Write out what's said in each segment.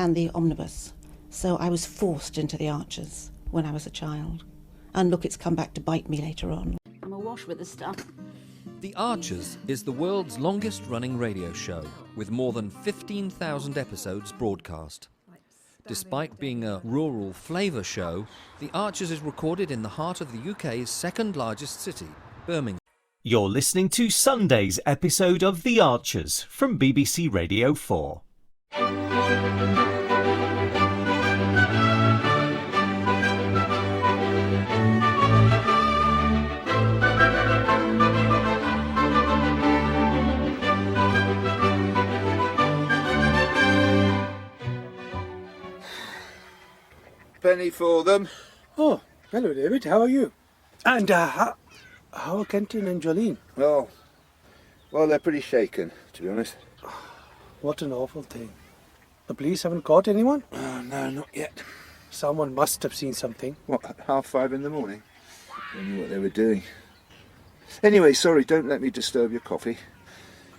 and the omnibus. So I was forced into the Archers when I was a child. And look, it's come back to bite me later on. I'm awash with the stuff. The Archers is the world's longest-running radio show, with more than 15,000 episodes broadcast. Despite being a rural flavour show, The Archers is recorded in the heart of the UK's second-largest city, Birmingham. You're listening to Sunday's episode of The Archers from BBC Radio 4. Penny for them. Oh, hello, David. How are you? And how are Kenton and Jolene? Oh, well, they're pretty shaken, to be honest. What an awful thing. The police haven't caught anyone? No, not yet. Someone must have seen something. What, at 5:30 in the morning? They knew what they were doing. Anyway, sorry, don't let me disturb your coffee.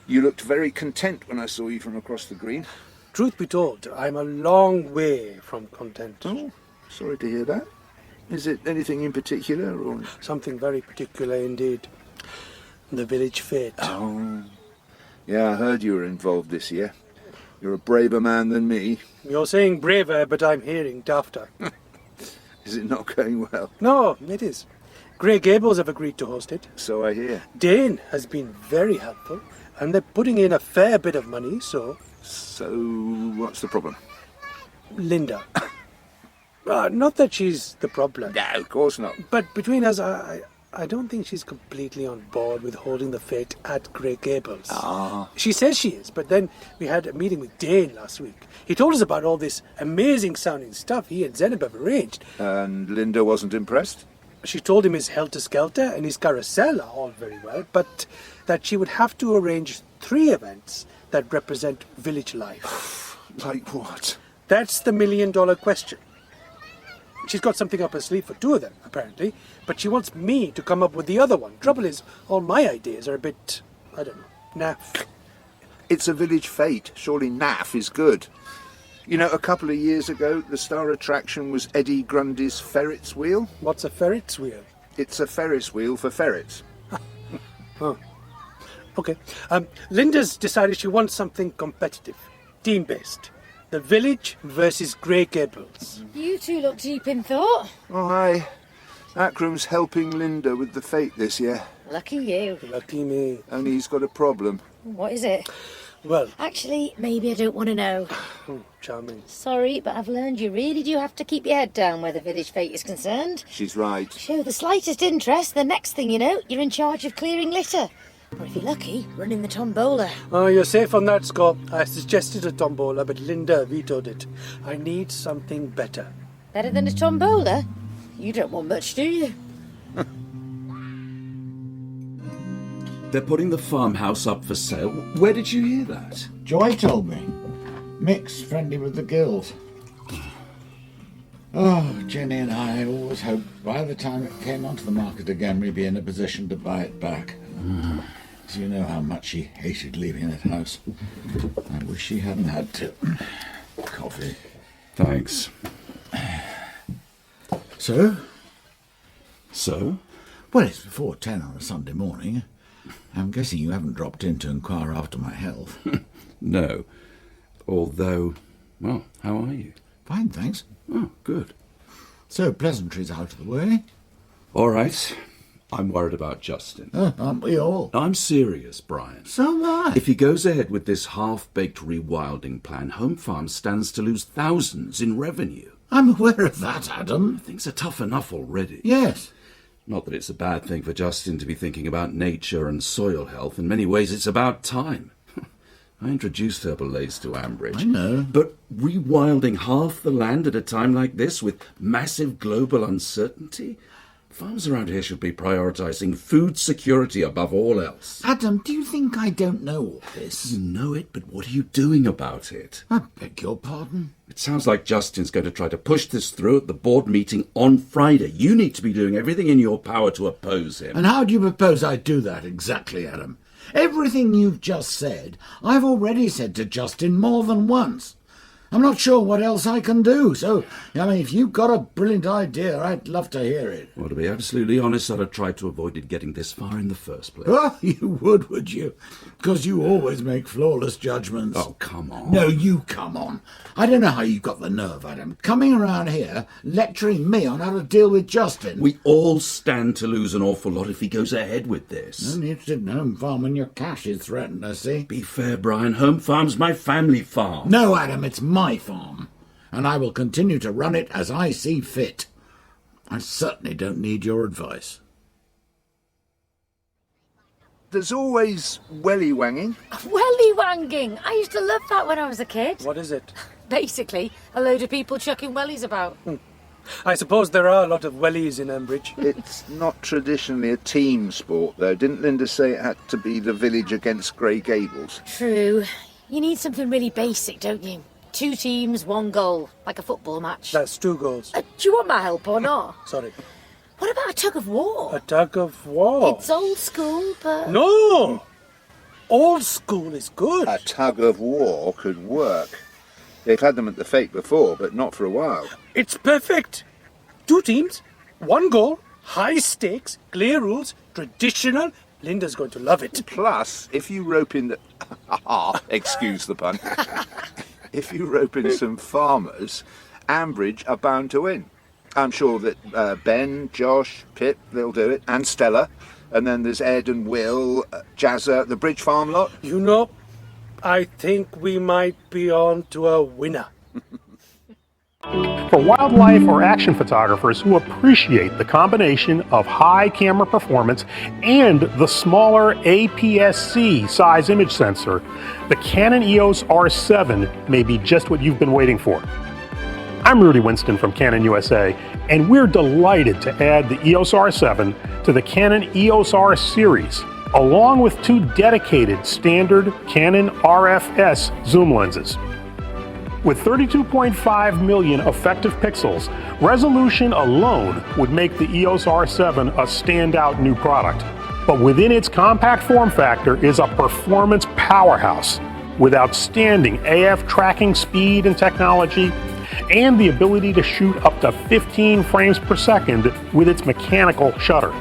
You looked very content when I saw you from across the green. Truth be told, I'm a long way from content. Oh, sorry to hear that. Is it anything in particular, or...? Something very particular indeed. The village fete. Oh, yeah, I heard you were involved this year. You're a braver man than me. You're saying braver, but I'm hearing dafter. Is it not going well? No, it is. Grey Gables have agreed to host it. So I hear. Dane has been very helpful, and they're putting in a fair bit of money, so... So, what's the problem? Lynda. Not that she's the problem. No, of course not. But between us, I don't think she's completely on board with holding the fete at Grey Gables. Ah. She says she is, but then we had a meeting with Dane last week. He told us about all this amazing-sounding stuff he and Zenib have arranged. And Lynda wasn't impressed? She told him his helter-skelter and his carousel are all very well, but that she would have to arrange 3 events that represent village life. Like what? That's the million-dollar question. She's got something up her sleeve for 2 of them, apparently, but she wants me to come up with the other one. Trouble is, all my ideas are a bit, I don't know, naff. It's a village fete. Surely naff is good. You know, a couple of years ago, the star attraction was Eddie Grundy's Ferret's Wheel. What's a ferret's wheel? It's a Ferris wheel for ferrets. Oh. Okay. Linda's decided she wants something competitive, team-based. The village versus Grey Gables. You two look deep in thought. Oh, hi. Akram's helping Lynda with the fete this year. Lucky you. Lucky me. Only he's got a problem. What is it? Well, Actually, maybe I don't want to know. charming. Sorry, but I've learned you really do have to keep your head down where the village fete is concerned. She's right. Show the slightest interest, the next thing you know, you're in charge of clearing litter. Or if you're lucky, running the tombola. Oh, you're safe on that score. I suggested a tombola, but Lynda vetoed it. I need something better. Better than a tombola? You don't want much, do you? They're putting the farmhouse up for sale. Where did you hear that? Joy told me. Mick's friendly with the Gills. Oh, Jenny and I always hoped by the time it came onto the market again we'd be in a position to buy it back. So you know how much she hated leaving that house. I wish she hadn't had to. Coffee. Thanks. So? So? Well, it's before 10 on a Sunday morning. I'm guessing you haven't dropped in to inquire after my health. No. Although, well, how are you? Fine, thanks. Oh, good. So, pleasantries out of the way. All right. I'm worried about Justin. Aren't we all? I'm serious, Brian. So am I. If he goes ahead with this half-baked rewilding plan, Home Farm stands to lose thousands in revenue. I'm aware of that, Adam. Things are tough enough already. Yes. Not that it's a bad thing for Justin to be thinking about nature and soil health. In many ways, it's about time. I introduced Herbalace to Ambridge. I know. But rewilding half the land at a time like this with massive global uncertainty? Farms around here should be prioritising food security above all else. Adam, do you think I don't know all this? You know it, but what are you doing about it? I beg your pardon? It sounds like Justin's going to try to push this through at the board meeting on Friday. You need to be doing everything in your power to oppose him. And how do you propose I do that exactly, Adam? Everything you've just said, I've already said to Justin more than once. I'm not sure what else I can do. So, I mean, if you've got a brilliant idea, I'd love to hear it. Well, to be absolutely honest, I'd have tried to avoid it getting this far in the first place. Oh, you would you? Because you always make flawless judgments. Oh, come on. No, you come on. I don't know how you got the nerve, Adam, coming around here lecturing me on how to deal with Justin. We all stand to lose an awful lot if he goes ahead with this. I'm interested in home farm when your cash is threatened, I see. Be fair, Brian. Home farm's my family farm. No, Adam, it's my farm, and I will continue to run it as I see fit. I certainly don't need your advice. There's always welly-wanging. Welly-wanging! I used to love that when I was a kid. What is it? Basically, a load of people chucking wellies about. I suppose there are a lot of wellies in Ambridge. It's not traditionally a team sport, though. Didn't Lynda say it had to be the village against Grey Gables? True. You need something really basic, don't you? 2 teams, 1 goal, like a football match. That's 2 goals. Do you want my help or not? Sorry. What about a tug of war? A tug of war? It's old school, but... No! Old school is good. A tug of war could work. They've had them at the Fete before, but not for a while. It's perfect. 2 teams, 1 goal, high stakes, clear rules, traditional. Linda's going to love it. Plus, if you rope in the... excuse the pun. If you rope in some farmers, Ambridge are bound to win. I'm sure that Ben, Josh, Pip, they'll do it, and Stella. And then there's Ed and Will, Jazza, the Bridge Farm lot. You know, I think we might be on to a winner. For wildlife or action photographers who appreciate the combination of high camera performance and the smaller APS-C size image sensor, the Canon EOS R7 may be just what you've been waiting for. I'm Rudy Winston from Canon USA, and we're delighted to add the EOS R7 to the Canon EOS R series, along with 2 dedicated standard Canon RFS zoom lenses. With 32.5 million effective pixels, resolution alone would make the EOS R7 a standout new product. But within its compact form factor is a performance powerhouse with outstanding AF tracking speed and technology, and the ability to shoot up to 15 frames per second with its mechanical shutter.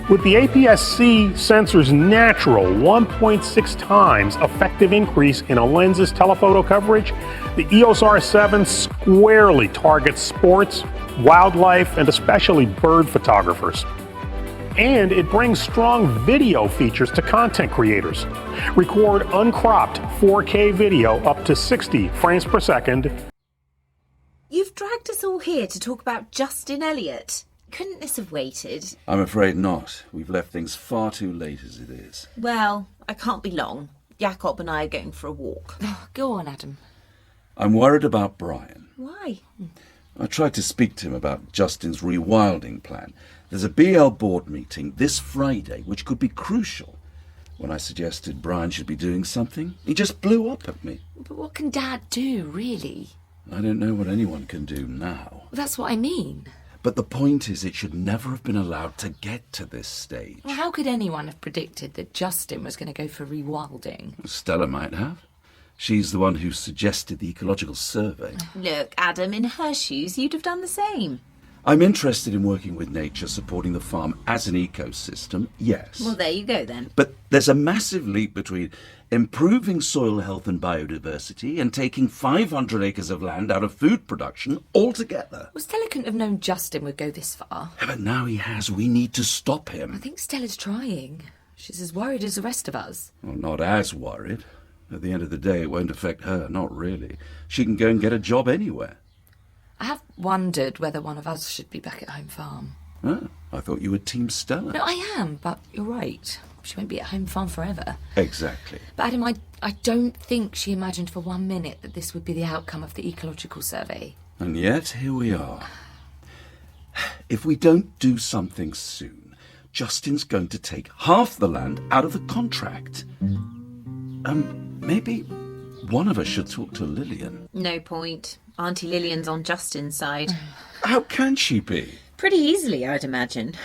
With the APS-C sensor's natural 1.6 times effective increase in a lens's telephoto coverage, the EOS R7 squarely targets sports, wildlife, and especially bird photographers. And it brings strong video features to content creators. Record uncropped 4K video up to 60 frames per second. You've dragged us all here to talk about Justin Elliott. Couldn't this have waited? I'm afraid not. We've left things far too late as it is. Well, I can't be long. Jakob and I are going for a walk. Oh, go on, Adam. I'm worried about Brian. Why? I tried to speak to him about Justin's rewilding plan. There's a BL board meeting this Friday, which could be crucial. When I suggested Brian should be doing something, he just blew up at me. But what can Dad do, really? I don't know what anyone can do now. That's what I mean. But the point is, it should never have been allowed to get to this stage. Well, how could anyone have predicted that Justin was going to go for rewilding? Stella might have. She's the one who suggested the ecological survey. Look, Adam, in her shoes, you'd have done the same. I'm interested in working with nature, supporting the farm as an ecosystem, yes. Well, there you go then. But there's a massive leap between improving soil health and biodiversity and taking 500 acres of land out of food production altogether. Well, Stella couldn't have known Justin would go this far. Yeah, but now he has. We need to stop him. I think Stella's trying. She's as worried as the rest of us. Well, not as worried. At the end of the day, it won't affect her, not really. She can go and get a job anywhere. I have wondered whether one of us should be back at home farm. Oh, I thought you were Team Stella. No, I am, but you're right. She won't be at home farm forever. Exactly. But Adam, I don't think she imagined for 1 minute that this would be the outcome of the ecological survey. And yet, here we are. If we don't do something soon, Justin's going to take half the land out of the contract. Maybe one of us should talk to Lilian. No point. Auntie Lilian's on Justin's side. How can she be? Pretty easily, I'd imagine.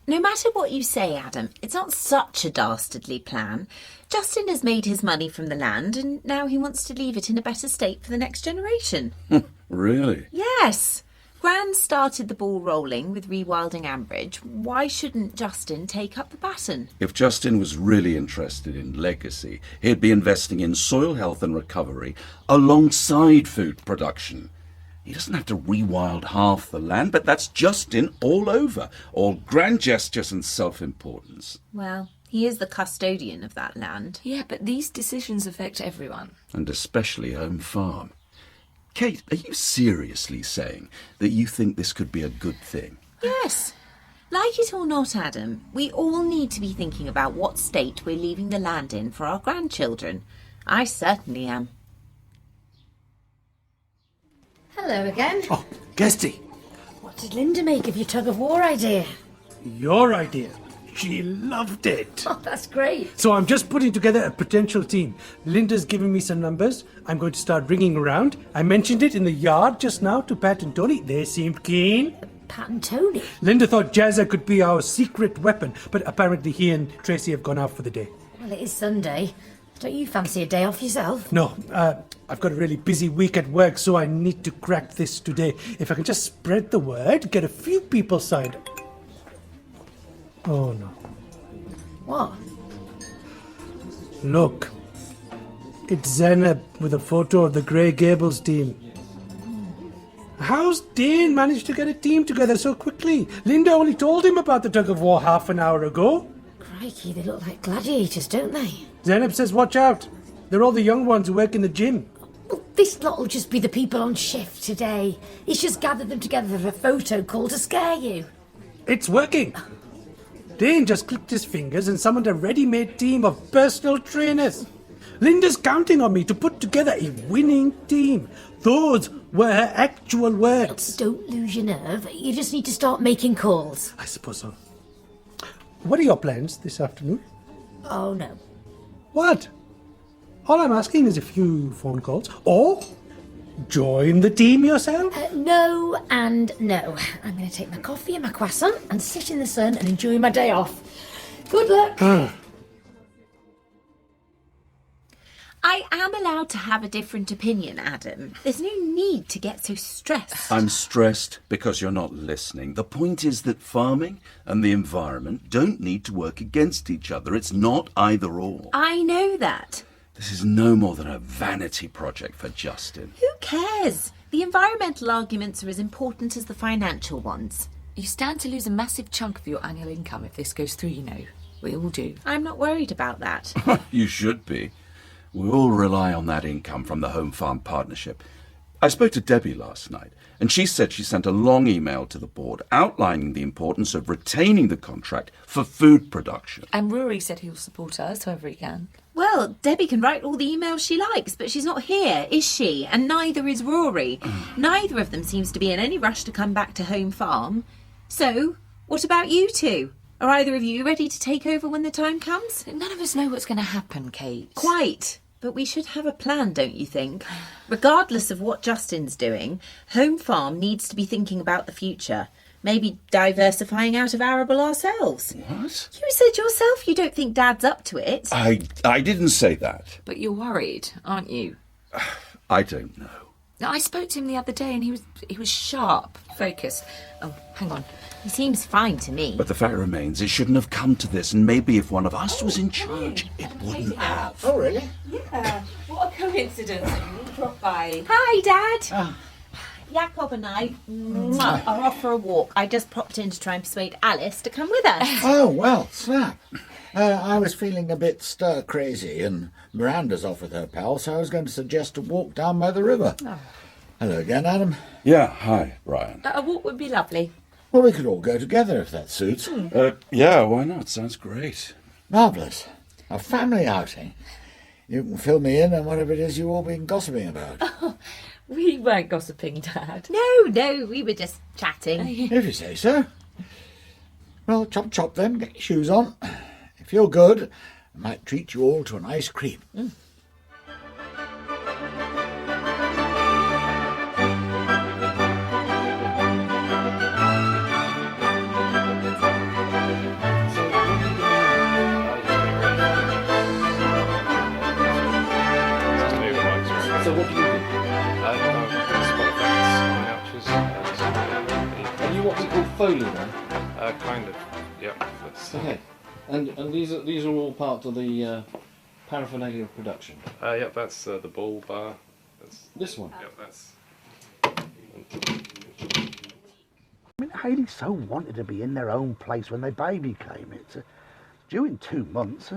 No matter what you say, Adam, it's not such a dastardly plan. Justin has made his money from the land and now he wants to leave it in a better state for the next generation. Really? Yes. Gran started the ball rolling with rewilding Ambridge. Why shouldn't Justin take up the baton? If Justin was really interested in legacy, he'd be investing in soil health and recovery alongside food production. He doesn't have to rewild half the land, but that's Justin all over. All grand gestures and self-importance. Well, he is the custodian of that land. Yeah, but these decisions affect everyone. And especially Home Farm. Kate, are you seriously saying that you think this could be a good thing? Yes. Like it or not, Adam, we all need to be thinking about what state we're leaving the land in for our grandchildren. I certainly am. Hello again. Oh, Kirsty, What did Lynda make of your tug-of-war idea? your idea. She loved it. Oh, that's great. So I'm just putting together a potential team. Linda's giving me some numbers. I'm going to start ringing around. I mentioned it in the yard just now to Pat and Tony. They seemed keen. Pat and Tony. Linda thought Jazza could be our secret weapon, but apparently he and Tracy have gone out for the day. Well, it is Sunday. Don't you fancy a day off yourself? No, I've got a really busy week at work, so I need to crack this today. If I can just spread the word, get a few people signed up. Oh, no. What? Look. It's Zainab with a photo of the Grey Gables team. How's Dane managed to get a team together so quickly? Lynda only told him about the tug-of-war half an hour ago. Crikey, they look like gladiators, don't they? Zainab says watch out. They're all the young ones who work in the gym. Well, this lot will just be the people on shift today. He's just gathered them together for a photo call to scare you. It's working. Dane just clicked his fingers and summoned a ready-made team of personal trainers. Linda's counting on me to put together a winning team. Those were her actual words. Don't lose your nerve. You just need to start making calls. I suppose so. What are your plans this afternoon? Oh, no. What? All I'm asking is a few phone calls. Or join the team yourself. No and no. I'm going to take my coffee and my croissant and sit in the sun and enjoy my day off. Good luck. I am allowed to have a different opinion, Adam. There's no need to get so stressed. I'm stressed because you're not listening. The point is that farming and the environment don't need to work against each other. It's not either or. I know that. This is no more than a vanity project for Justin. Who cares? The environmental arguments are as important as the financial ones. You stand to lose a massive chunk of your annual income if this goes through, you know. We all do. I'm not worried about that. You should be. We all rely on that income from the Home Farm Partnership. I spoke to Debbie last night, and she said she sent a long email to the board outlining the importance of retaining the contract for food production. And Ruairi said he'll support us however he can. Well, Debbie can write all the emails she likes, but she's not here, is she? And neither is Ruairi. Neither of them seems to be in any rush to come back to Home Farm. So, what about you two? Are either of you ready to take over when the time comes? None of us know what's going to happen, Kate. Quite. But we should have a plan, don't you think? Regardless of what Justin's doing, Home Farm needs to be thinking about the future. Maybe diversifying out of arable ourselves. What? You said yourself you don't think Dad's up to it. I didn't say that. But you're worried, aren't you? I don't know. I spoke to him the other day and he was sharp, focused. Oh, hang on. He seems fine to me. But the fact remains, it shouldn't have come to this, and maybe if one of us was in charge, it wouldn't have. Oh, really? Yeah. What a coincidence. You dropped by. Hi, Dad. Jacob and I are off for a walk. I just popped in to try and persuade Alice to come with us. Oh, well, snap. I was feeling a bit stir-crazy, and Miranda's off with her pal, so I was going to suggest a walk down by the river. Oh. Hello again, Adam. Yeah, hi, Brian. A walk would be lovely. Well, we could all go together if that suits. Yeah, why not? Sounds great. Marvellous. A family outing. You can fill me in on whatever it is you've all been gossiping about. Oh, we weren't gossiping, Dad. No, we were just chatting. If you say so. Well, chop chop then, get your shoes on. If you're good, I might treat you all to an ice cream. do what we call Foley then? Kind of. Yep. That's, Okay. And these are all part of the paraphernalia of production? Yep, that's the bull bar. That's, this one? Yep, that's... I mean, Hayley so wanted to be in their own place when their baby came. It's due in 2 months.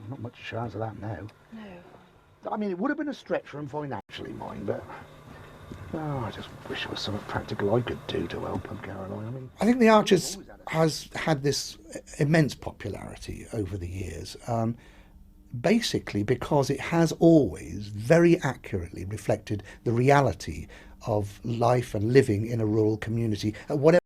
Not much chance of that now. No. I mean, it would have been a stretch for them financially, mind, but I just wish there was something practical I could do to help them, Caroline. I think the Archers has had this immense popularity over the years, basically because it has always very accurately reflected the reality of life and living in a rural community at whatever